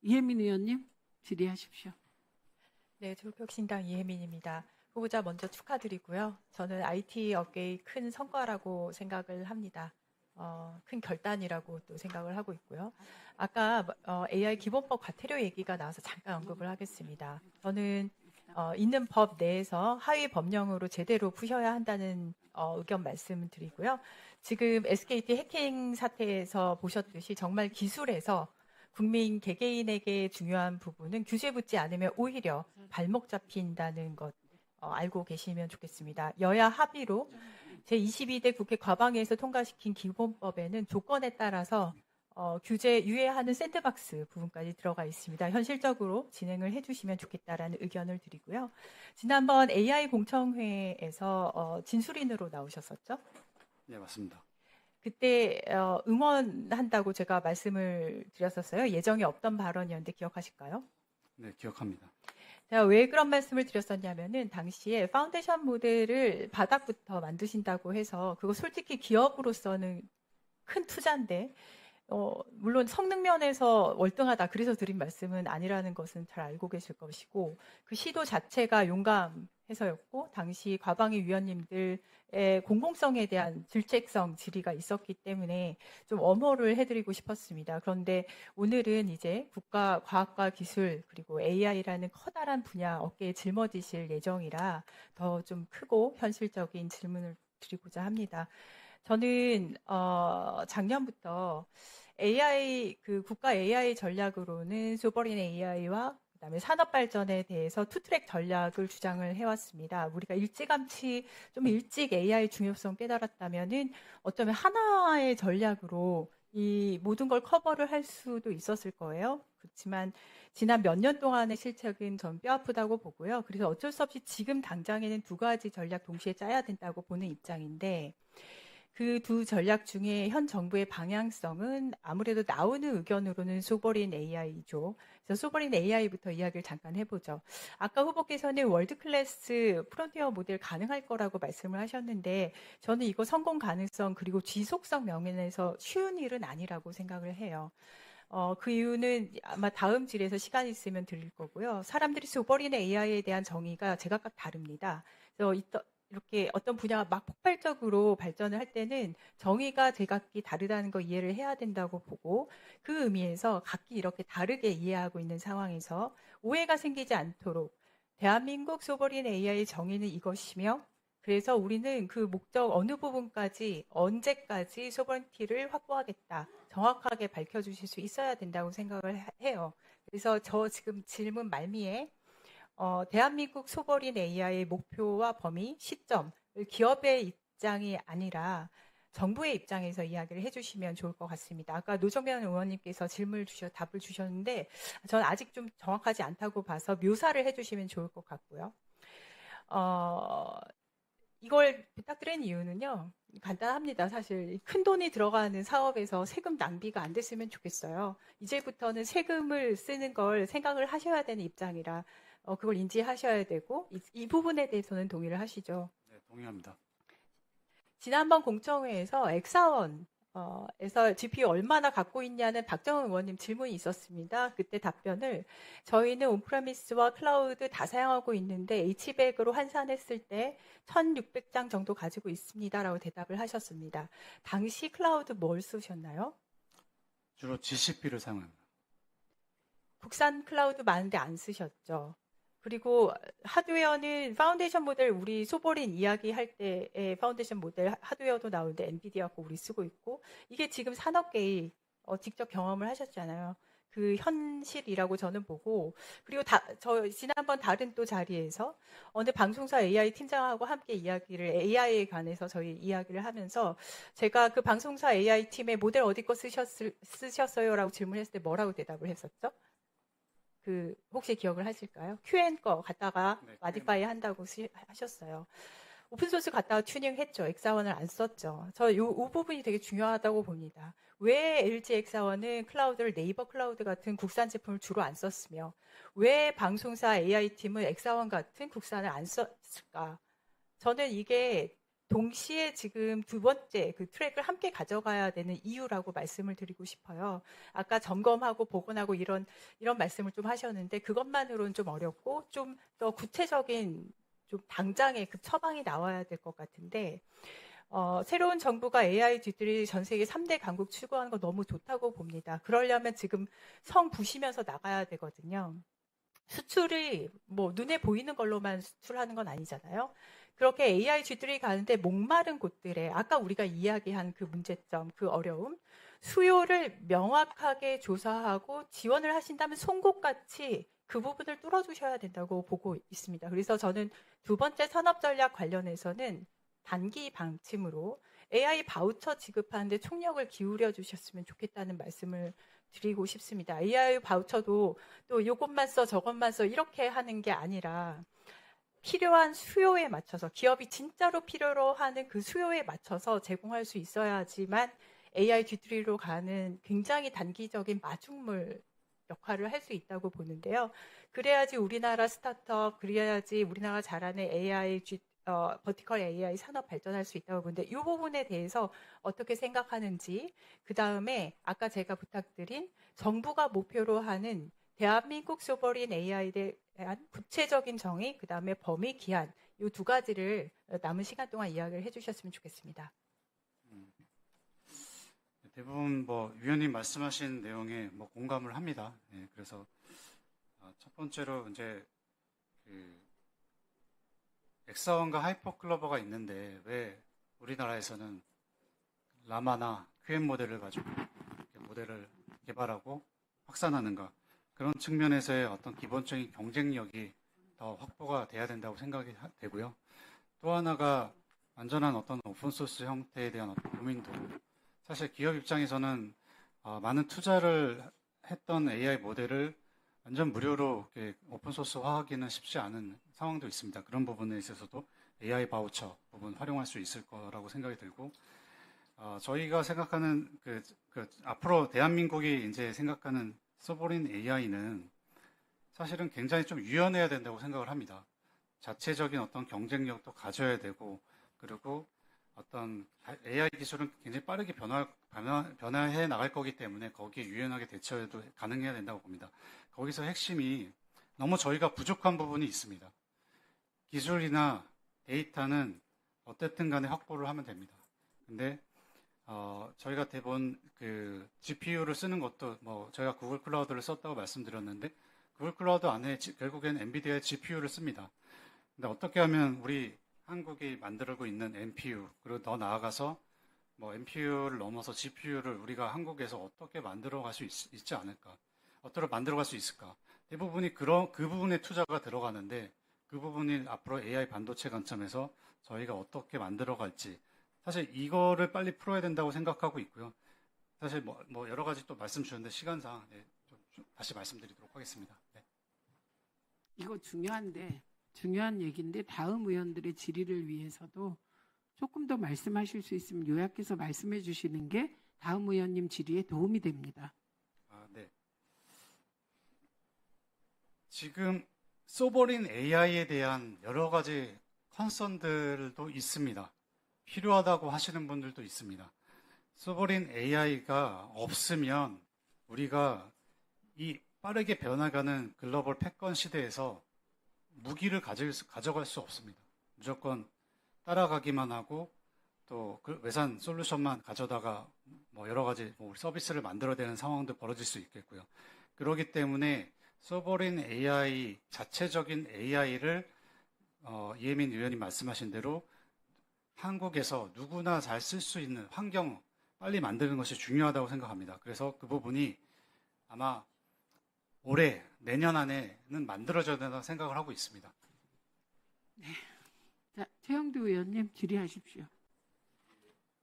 이혜민 의원님 질의하십시오. 네, 조국혁신당 이혜민입니다. 후보자 먼저 축하드리고요. 저는 IT 업계의 큰 성과라고 생각을 합니다. 큰 결단이라고 또 생각을 하고 있고요. 아까 AI 기본법 과태료 얘기가 나와서 잠깐 언급을 하겠습니다. 저는 있는 법 내에서 하위 법령으로 제대로 푸셔야 한다는 의견 말씀드리고요. 지금 SKT 해킹 사태에서 보셨듯이 정말 기술에서 국민 개개인에게 중요한 부분은 규제 붙지 않으면 오히려 발목 잡힌다는 것 알고 계시면 좋겠습니다. 여야 합의로 제22대 국회 과방위에서 통과시킨 기본법에는 조건에 따라서 규제 유예하는 샌드박스 부분까지 들어가 있습니다. 현실적으로 진행을 해주시면 좋겠다라는 의견을 드리고요. 지난번 AI 공청회에서 진술인으로 나오셨었죠? 네, 맞습니다. 그때 응원한다고 제가 말씀을 드렸었어요. 예정이 없던 발언이었는데 기억하실까요? 네, 기억합니다. 제가 왜 그런 말씀을 드렸었냐면은 당시에 파운데이션 모델을 바닥부터 만드신다고 해서 그거 솔직히 기업으로서는 큰 투자인데 물론 성능 면에서 월등하다 그래서 드린 말씀은 아니라는 것은 잘 알고 계실 것이고 그 시도 자체가 용감해서였고 당시 과방위 위원님들의 공공성에 대한 질책성 질의가 있었기 때문에 좀 엄호를 해드리고 싶었습니다. 그런데 오늘은 이제 국가 과학과 기술 그리고 AI라는 커다란 분야 어깨에 짊어지실 예정이라 더 좀 크고 현실적인 질문을 드리고자 합니다. 저는 작년부터 AI 그 국가 AI 전략으로는 소버린 AI와 그다음에 산업 발전에 대해서 투트랙 전략을 주장을 해왔습니다. 우리가 일찌감치 좀 일찍 AI 중요성 깨달았다면은 어쩌면 하나의 전략으로 이 모든 걸 커버를 할 수도 있었을 거예요. 그렇지만 지난 몇 년 동안의 실책은 전 뼈아프다고 보고요. 그래서 어쩔 수 없이 지금 당장에는 두 가지 전략 동시에 짜야 된다고 보는 입장인데 그 두 전략 중에 현 정부의 방향성은 아무래도 나오는 의견으로는 소버린 AI죠. 그래서 소버린 AI부터 이야기를 잠깐 해보죠. 아까 후보께서는 월드 클래스 프론티어 모델 가능할 거라고 말씀을 하셨는데 저는 이거 성공 가능성 그리고 지속성 면에서 쉬운 일은 아니라고 생각을 해요. 그 이유는 아마 다음 질에서 시간 있으면 드릴 거고요. 사람들이 소버린 AI에 대한 정의가 제각각 다릅니다. 그래서 이렇게 어떤 분야가 막 폭발적으로 발전을 할 때는 정의가 제각기 다르다는 거 이해를 해야 된다고 보고 그 의미에서 각기 이렇게 다르게 이해하고 있는 상황에서 오해가 생기지 않도록 대한민국 소버린 AI 정의는 이것이며 그래서 우리는 그 목적 어느 부분까지 언제까지 소버리티를 확보하겠다 정확하게 밝혀주실 수 있어야 된다고 생각을 해요. 그래서 저 지금 질문 말미에 대한민국 소버린 AI의 목표와 범위, 시점을 기업의 입장이 아니라 정부의 입장에서 이야기를 해주시면 좋을 것 같습니다. 아까 노정면 의원님께서 답을 주셨는데 저는 아직 좀 정확하지 않다고 봐서 묘사를 해주시면 좋을 것 같고요. 이걸 부탁드린 이유는요. 간단합니다. 사실 큰 돈이 들어가는 사업에서 세금 낭비가 안 됐으면 좋겠어요. 이제부터는 세금을 쓰는 걸 생각을 하셔야 되는 입장이라 그걸 인지하셔야 되고 이 부분에 대해서는 동의를 하시죠? 네, 동의합니다. 지난번 공청회에서 엑사원 에서 GPU 얼마나 갖고 있냐는 박정은 의원님 질문이 있었습니다. 그때 답변을 저희는 온프레미스와 클라우드 다 사용하고 있는데 H백으로 환산했을 때 1600장 정도 가지고 있습니다라고 대답을 하셨습니다. 당시 클라우드 뭘 쓰셨나요? 주로 GCP를 사용합니다. 국산 클라우드 많은데 안 쓰셨죠? 그리고 하드웨어는 파운데이션 모델 우리 소버린 이야기할 때의 파운데이션 모델 하드웨어도 나오는데 엔비디아 거 우리 쓰고 있고 이게 지금 산업계의 직접 경험을 하셨잖아요. 그 현실이라고 저는 보고 그리고 저 지난번 다른 또 자리에서 어느 방송사 AI 팀장하고 함께 이야기를 AI에 관해서 저희 이야기를 하면서 제가 그 방송사 AI 팀의 모델 어디 거 쓰셨어요라고 질문했을 때 뭐라고 대답을 했었죠? 혹시 기억을 하실까요? QN 거 갖다가 네, 마디파이 한다고 하셨어요. 오픈소스 갖다가 튜닝했죠. 엑사원을 안 썼죠. 이 부분이 되게 중요하다고 봅니다. 왜 LG 엑사원은 클라우드를 네이버 클라우드 같은 국산 제품을 주로 안 썼으며 왜 방송사 AI팀은 엑사원 같은 국산을 안 썼을까? 저는 이게 동시에 지금 두 번째 그 트랙을 함께 가져가야 되는 이유라고 말씀을 드리고 싶어요. 아까 점검하고 복원하고 이런 말씀을 좀 하셨는데 그것만으로는 좀 어렵고 좀 더 구체적인 좀 당장의 그 처방이 나와야 될 것 같은데 새로운 정부가 AI 뒤들이 전 세계 3대 강국 추구하는 거 너무 좋다고 봅니다. 그러려면 지금 성 부시면서 나가야 되거든요. 수출이 뭐 눈에 보이는 걸로만 수출하는 건 아니잖아요. 그렇게 AI 쥐들이 가는데 목마른 곳들에 아까 우리가 이야기한 그 문제점, 그 어려움, 수요를 명확하게 조사하고 지원을 하신다면 송곳같이 그 부분을 뚫어주셔야 된다고 보고 있습니다. 그래서 저는 두 번째 산업전략 관련해서는 단기 방침으로 AI 바우처 지급하는데 총력을 기울여 주셨으면 좋겠다는 말씀을 드리고 싶습니다. AI 바우처도 또 이것만 써 저것만 써 이렇게 하는 게 아니라 필요한 수요에 맞춰서 기업이 진짜로 필요로 하는 그 수요에 맞춰서 제공할 수 있어야지만 AI G3로 가는 굉장히 단기적인 마중물 역할을 할 수 있다고 보는데요. 그래야지 우리나라 스타트업, 그래야지 우리나라가 잘하는 버티컬 AI 산업 발전할 수 있다고 보는데 이 부분에 대해서 어떻게 생각하는지, 그 다음에 아까 제가 부탁드린 정부가 목표로 하는 대한민국 소버린 AI에 대한 구체적인 정의, 그 다음에 범위, 기한, 이 두 가지를 남은 시간 동안 이야기를 해주셨으면 좋겠습니다. 대부분 뭐 위원님 말씀하신 내용에 뭐 공감을 합니다. 예, 그래서 첫 번째로 이제 그 엑사원과 하이퍼클로버가 있는데 왜 우리나라에서는 라마나 QM 모델을 가지고 모델을 개발하고 확산하는가, 그런 측면에서의 어떤 기본적인 경쟁력이 더 확보가 돼야 된다고 생각이 되고요. 또 하나가 완전한 어떤 오픈소스 형태에 대한 어떤 고민도, 사실 기업 입장에서는 많은 투자를 했던 AI 모델을 완전 무료로 오픈소스화하기는 쉽지 않은 상황도 있습니다. 그런 부분에 있어서도 AI 바우처 부분 활용할 수 있을 거라고 생각이 들고, 저희가 생각하는 앞으로 대한민국이 이제 생각하는 소버린 AI는 사실은 굉장히 좀 유연해야 된다고 생각을 합니다. 자체적인 어떤 경쟁력도 가져야 되고, 그리고 어떤 AI 기술은 굉장히 빠르게 변화해 나갈 거기 때문에 거기에 유연하게 대처해도 가능해야 된다고 봅니다. 거기서 핵심이 너무 저희가 부족한 부분이 있습니다. 기술이나 데이터는 어쨌든 간에 확보를 하면 됩니다. 근데 저희가 대부분 그 GPU를 쓰는 것도 뭐 저희가 구글 클라우드를 썼다고 말씀드렸는데 구글 클라우드 안에 결국엔 엔비디아의 GPU를 씁니다. 근데 어떻게 하면 우리 한국이 만들고 있는 NPU, 그리고 더 나아가서 뭐 NPU를 넘어서 GPU를 우리가 한국에서 어떻게 만들어갈 수 있지 않을까? 어떻게 만들어갈 수 있을까? 대부분이 그 부분에 투자가 들어가는데 그 부분이 앞으로 AI 반도체 관점에서 저희가 어떻게 만들어갈지, 사실 이거를 빨리 풀어야 된다고 생각하고 있고요. 사실 뭐 여러 가지 또 말씀 주셨는데 시간상 좀 다시 말씀드리도록 하겠습니다. 네. 이거 중요한 얘기인데 다음 의원들의 질의를 위해서도 조금 더 말씀하실 수 있으면 요약해서 말씀해 주시는 게 다음 의원님 질의에 도움이 됩니다. 네. 지금 소버린 AI에 대한 여러 가지 컨선들도 있습니다. 필요하다고 하시는 분들도 있습니다. 소버린 AI가 없으면 우리가 이 빠르게 변화가는 글로벌 패권 시대에서 무기를 가져갈 수 없습니다. 무조건 따라가기만 하고 또 그 외산 솔루션만 가져다가 뭐 여러 가지 서비스를 만들어내는 상황도 벌어질 수 있겠고요. 그렇기 때문에 소버린 AI, 자체적인 AI를 이혜민 의원님 말씀하신 대로 한국에서 누구나 잘 쓸 수 있는 환경 빨리 만드는 것이 중요하다고 생각합니다. 그래서 그 부분이 아마 올해, 내년 안에는 만들어져야 된다고 생각을 하고 있습니다. 네. 자, 최영두 의원님 질의하십시오.